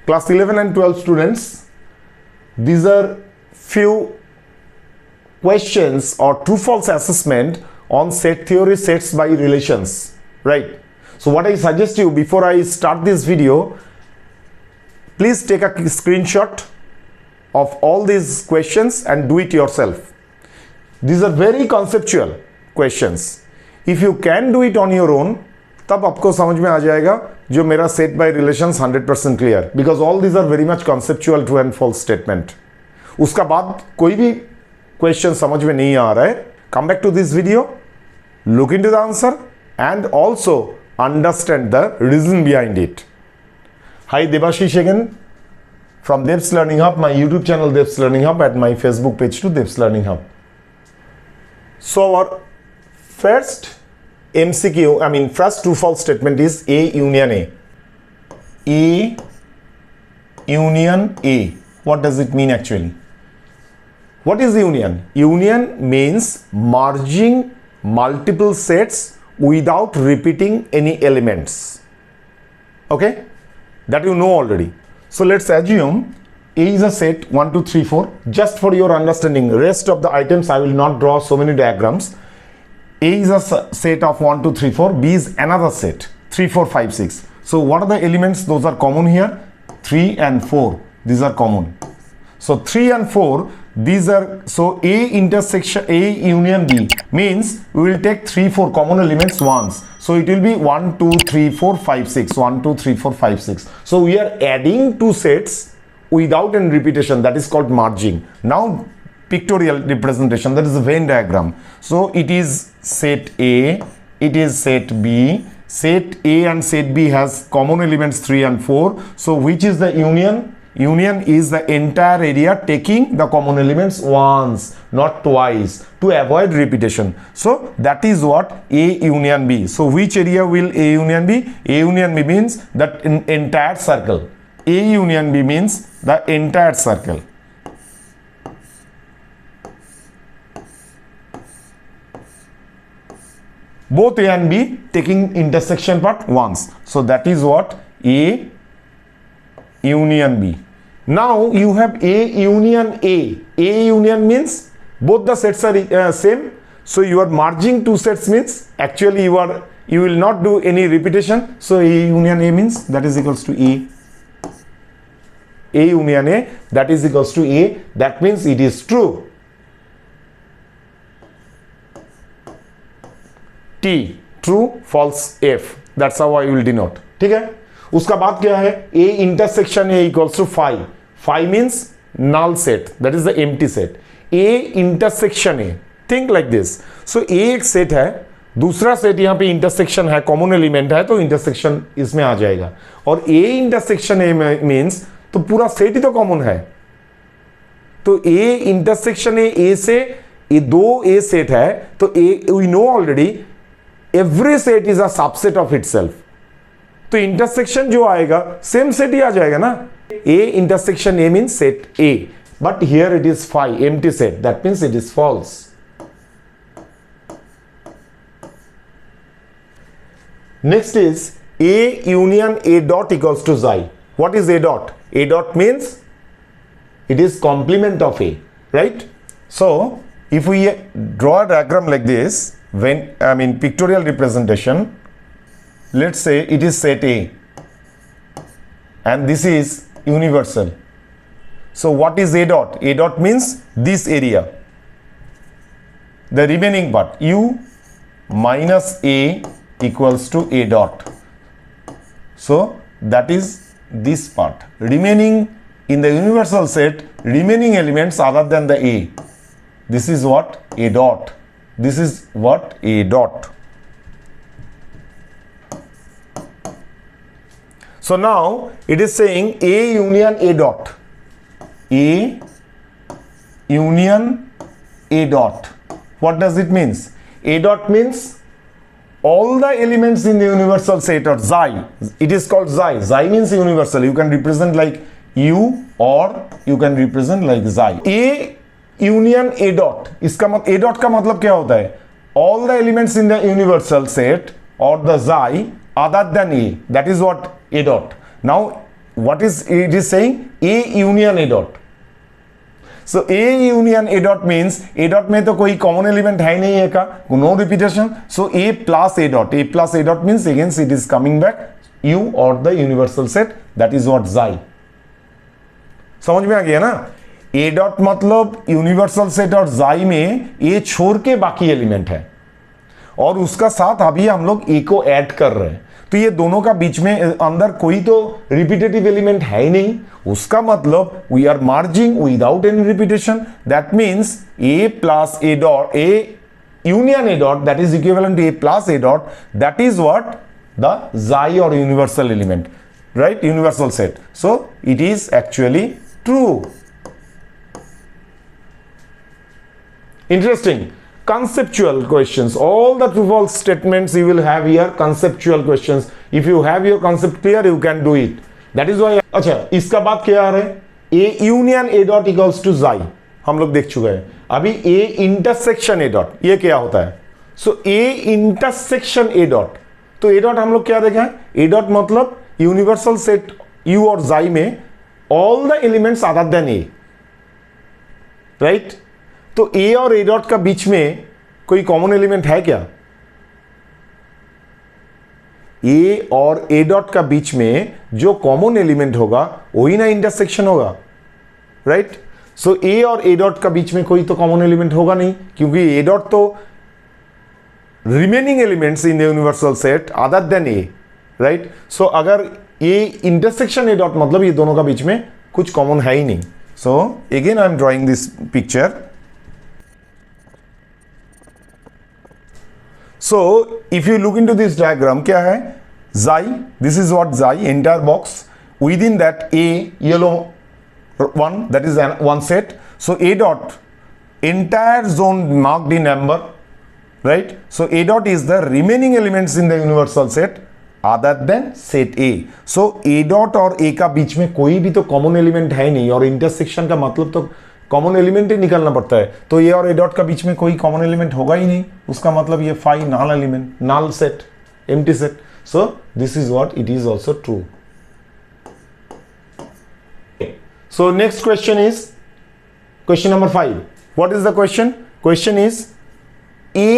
Class 11 and 12 students, these are few questions or true false assessment on set theory, sets by relations, right? So what I suggest you, before I start this video, please take a screenshot of all these questions and do it yourself. These are very conceptual questions. If you can do it on your own, तब आपको समझ में आ जाएगा जो मेरा set by relations 100% clear, because all these are very much conceptual true and false statement. उसका बाद कोई भी question समझ में नहीं आ रहा है, come back to this video, look into the answer and also understand the reason behind it. Hi, Debashish again from Debs Learning Hub, my YouTube channel Debs Learning Hub, and my Facebook page to Debs Learning Hub. So our first MCQ, first true false statement is A union A. A union A. What does it mean actually? What is union? Union means merging multiple sets without repeating any elements. Okay? That you know already. So let's assume A is a set 1, 2, 3, 4. Just for your understanding, rest of the items I will not draw so many diagrams. A is a set of 1, 2, 3, 4. B is another set 3, 4, 5, 6. So what are the elements? Those are common here. 3 and 4. These are common. So 3 and 4. These are, so A intersection A union B means we will take 3, 4 common elements once. So it will be 1, 2, 3, 4, 5, 6. 1, 2, 3, 4, 5, 6. So we are adding two sets without any repetition. That is called merging. Now pictorial representation, that is a Venn diagram. So it is set A, it is set B. Set A and set B has common elements 3 and 4. So which is the union? Union is the entire area taking the common elements once, not twice, to avoid repetition. So that is what A union B. So which area will A union B? A union B means that entire circle. A union B means the entire circle. Both A and B taking intersection part once. So that is what A union B. Now you have A union A. A union means both the sets are same. So you are merging two sets means actually you will not do any repetition. So A union A means that is equals to A. A union A, that is equals to A. That means it is true. T, true, false, F. That's how I will denote. ठीक है? उसका बाद क्या है? A intersection A equals to phi. Phi means null set. That is the empty set. A intersection A. Think like this. So A एक set है, दूसरा set यहाँ पे intersection है, common element है, तो intersection इसमें आ जाएगा. और A intersection A means तो पूरा सेट ही तो कॉमन है. तो A इंटरसेक्शन A से ये दो A सेट है, तो A we know already every set is a subset of itself. तो इंटरसेक्शन जो आएगा सेम सेट ही आ जाएगा ना. A intersection A means set A, but here it is phi, empty set. That means it is false. Next is A union A dot equals to xi. What is A dot? A dot means it is complement of A, right? So if we draw a diagram like this, when pictorial representation, let's say it is set A and this is universal. So what is A dot? A dot means this area, the remaining part, U minus A equals to A dot. So that is this part. Remaining in the universal set, remaining elements other than the A. This is what? A dot. This is what? A dot. So now it is saying A union A dot. A union A dot. What does it means? A dot means all the elements in the universal set are xi. It is called xi. Xi means universal. You can represent like U or you can represent like xi. A union A dot. इसका A dot का मतलब क्या होता है? All the elements in the universal set or the xi other than A. That is what A dot. Now what is it is saying? A union A dot. So A union A dot means A dot में तो कोई common element है नहीं है का, no repetition. So A plus A dot. A plus A dot means again it is coming back U or the universal set. That is what xi. समझ में आ गया ना? A dot मतलब यूनिवर्सल सेट और xi में A छोड़ के बाकी एलिमेंट है और उसका साथ अभी हम लोग A को ऐड कर रहे हैं, तो ये दोनों का बीच में अंदर कोई तो रिपीटेटिव एलिमेंट है ही नहीं, उसका मतलब we are merging without any repetition. That means A plus A dot, A union A dot, that is equivalent to A plus A dot, that is what the xi और universal element, right, universal set. So it is actually true. Interesting. Conceptual questions. All the true false statements you will have here, conceptual questions. If you have your concept clear, you can do it. That is why. अच्छा, इसका बात क्या आ रहा है? A union A dot equals to xi. हम लोग देख चुके हैं. अभी A intersection A dot, ये क्या होता है? So A intersection A dot. तो A dot हम लोग क्या देखा है? A dot मतलब universal set U और xi में all the elements other than A. Right? तो A और A डॉट का बीच में कोई कॉमन एलिमेंट है क्या? A और A डॉट का बीच में जो कॉमन एलिमेंट होगा वही ना इंटरसेक्शन होगा, राइट? सो A और A डॉट का बीच में कोई तो कॉमन एलिमेंट होगा नहीं, क्योंकि A डॉट तो remaining elements in the universal set other than A, right? So अगर A इंटरसेक्शन A डॉट मतलब ये दोनों का बीच में कुछ कॉमन है ही नहीं. So again I am drawing this picture. So if you look into this diagram, क्या है? Xi, this is what xi, entire box. Within that A yellow one, that is one set. So A dot, entire zone marked in amber, right? So A dot is the remaining elements in the universal set other than set A. So A dot और A का बीच में कोई भी तो common element है नहीं, और intersection का मतलब तो कॉमन एलिमेंट ही निकालना पड़ता है. तो ये और ए डॉट का बीच में कोई कॉमन एलिमेंट होगा ही नहीं, उसका मतलब ये phi null element, null set, empty set. So this is what it is also true. So next question is question number 5. What is the question? Question is A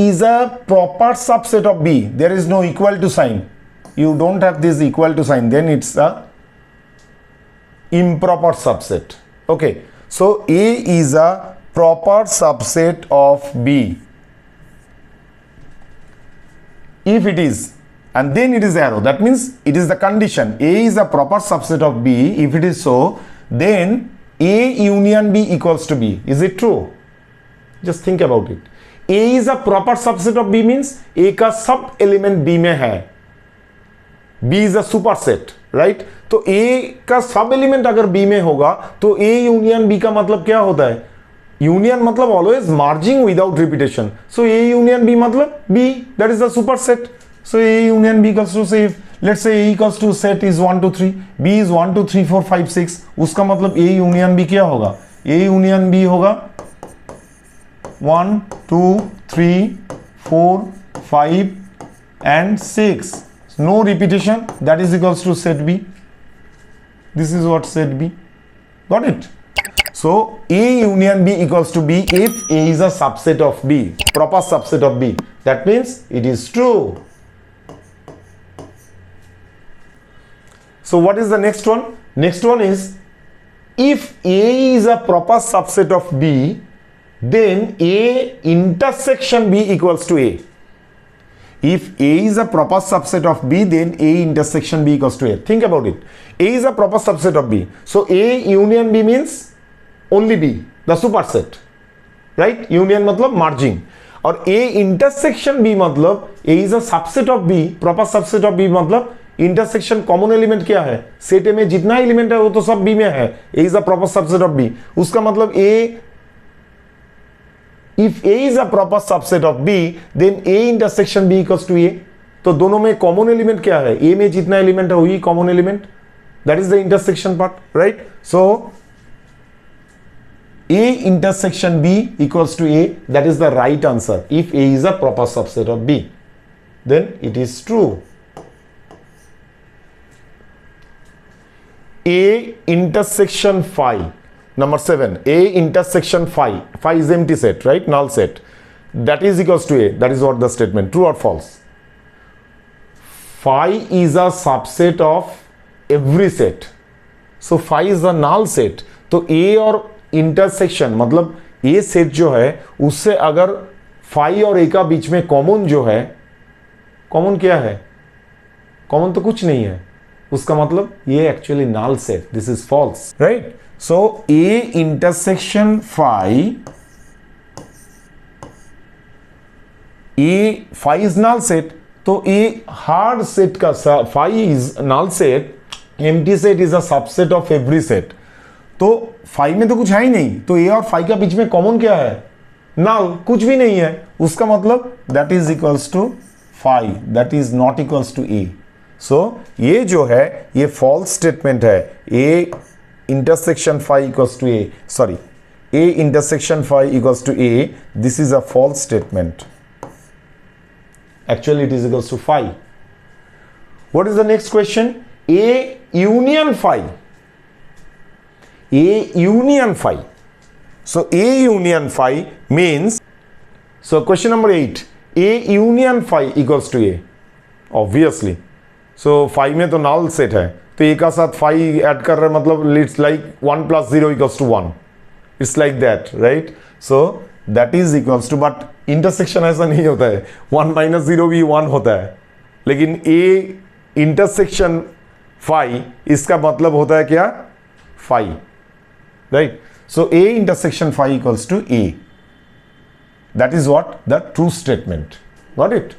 is a proper subset of B. There is no equal to sign. You don't have this equal to sign, then it's a improper subset. Okay. So A is a proper subset of B. If it is, and then it is arrow, that means it is the condition. A is a proper subset of B. If it is so, then A union B equals to B. Is it true? Just think about it. A is a proper subset of B means A का सब element B में है. B is a superset, right? तो A का सब element अगर B में होगा तो A यूनियन B का मतलब क्या होता है? यूनियन मतलब always merging without repetition. So A union B मतलब B, that is the superset. So A union B equals to say, let's say A equals to set is 1 2 3, B is 1 2 3 4 5 6, उसका मतलब A union B क्या होगा? A union B होगा 1 2 3 4 5 and 6. No repetition, that is equals to set B. This is what set B. Got it? So A union B equals to B if A is a subset of B, proper subset of B. That means it is true. So what is the next one? Next one is if A is a proper subset of B, then A intersection B equals to A. If A is a proper subset of B, then A intersection B equals to A. Think about it. A is a proper subset of B. So A union B means only B, the superset, right? Union मतलब merging. और A intersection B मतलब A is a subset of B, proper subset of B मतलब intersection common element क्या है? Set A में जितना element है वो तो सब B में है. A is a proper subset of B. उसका मतलब A, if A is a proper subset of B, then A intersection B equals to A. तो दोनों में कॉमन एलिमेंट क्या है? A में जितना एलिमेंट है वही common element, that is the intersection part, right? So A intersection B equals to A, that is the right answer. If A is a proper subset of B, then it is true. A intersection phi, number 7, A intersection phi, phi is empty set, right, null set, that is equals to A. That is what the statement, true or false? Phi is a subset of every set, so phi is a null set. तो A और intersection मतलब A set जो है उससे अगर phi और A का बीच में कॉमन जो है, कॉमन क्या है? कॉमन तो कुछ नहीं है, उसका मतलब ये actually null set. This is false, right? So A intersection phi, phi is null set, तो A hard set का phi is null set, empty set is a subset of every set. तो phi में तो कुछ है ही नहीं, तो A और phi का बीच में कॉमन क्या है? null, कुछ भी नहीं है, उसका मतलब that is equals to phi, that is not equals to A. So ये जो है ये false statement है. A intersection phi equals to A, sorry, A intersection phi equals to A, this is a false statement. Actually it is equals to phi. What is the next question? A union phi. A union phi. So A union phi means, so question number 8, A union phi equals to A, obviously. So phi में तो null set है, तो A का साथ phi add कर रहे मतलब it's like 1 plus 0 equals to 1. It's like that, right? So that is equals to, but intersection ऐसा नहीं होता है, 1 minus 0 भी 1 होता है, लेकिन A intersection phi इसका मतलब होता है क्या? phi, right? So A intersection phi equals to A. That is what the true statement. Got it?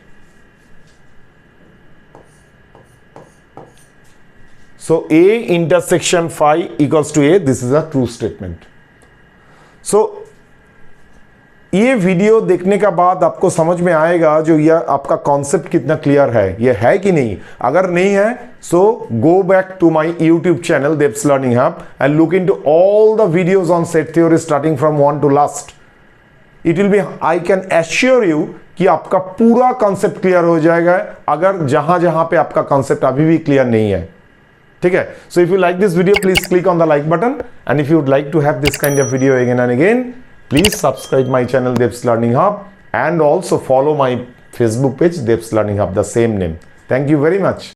So A intersection phi equals to A. This is a true statement. So ये video देखने का बाद आपको समझ में आएगा जो ये आपका कॉन्सेप्ट कितना क्लियर है, ये है कि नहीं. अगर नहीं है so go back to my YouTube channel Deb's Learning Hub and look into all the videos on set theory starting from 1 to last. It will be, I can assure you कि आपका पूरा कॉन्सेप्ट क्लियर हो जाएगा अगर जहां जहां पे आपका कॉन्सेप्ट अभी भी क्लियर नहीं है. ठीक है? So if you like this video please click on the like button, and if you would like to have this kind of video again and again, please subscribe my channel Debs Learning Hub and also follow my Facebook page Debs Learning Hub, the same name. Thank you very much.